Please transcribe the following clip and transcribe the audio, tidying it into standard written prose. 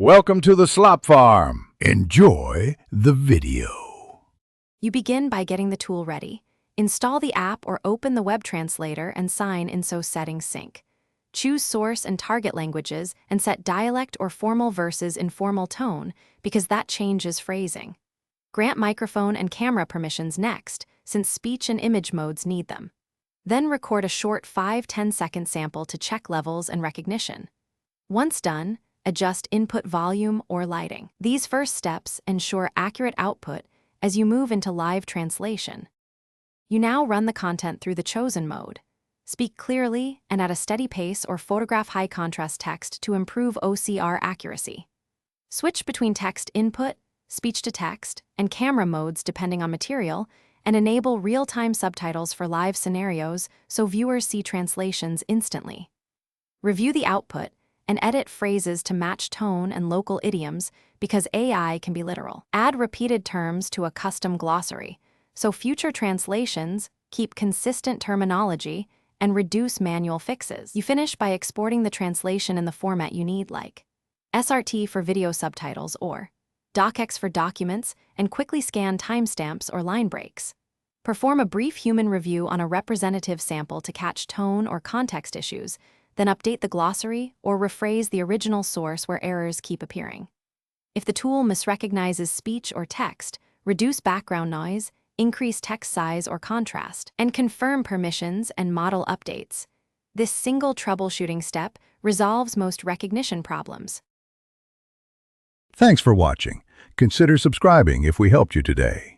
Welcome to the Slop Farm. Enjoy the video. You begin by getting the tool ready. Install the app or open the web translator and sign in so settings sync. Choose source and target languages and set dialect or formal versus informal tone because that changes phrasing. Grant microphone and camera permissions next, since speech and image modes need them. Then record a short 5-10 second sample to check levels and recognition. Once done, adjust input volume or lighting. These first steps ensure accurate output as you move into live translation. You now run the content through the chosen mode. Speak clearly and at a steady pace or photograph high contrast text to improve OCR accuracy. Switch between text input, speech to text, and camera modes depending on material, and enable real-time subtitles for live scenarios so viewers see translations instantly. Review the output and edit phrases to match tone and local idioms because AI can be literal. Add repeated terms to a custom glossary, so future translations keep consistent terminology and reduce manual fixes. You finish by exporting the translation in the format you need, like SRT for video subtitles or DocX for documents, and quickly scan timestamps or line breaks. Perform a brief human review on a representative sample to catch tone or context issues, then update the glossary or rephrase the original source where errors keep appearing. If the tool misrecognizes speech or text, reduce background noise, increase text size or contrast, and confirm permissions and model updates. This single troubleshooting step resolves most recognition problems. Thanks for watching. Consider subscribing if we helped you today.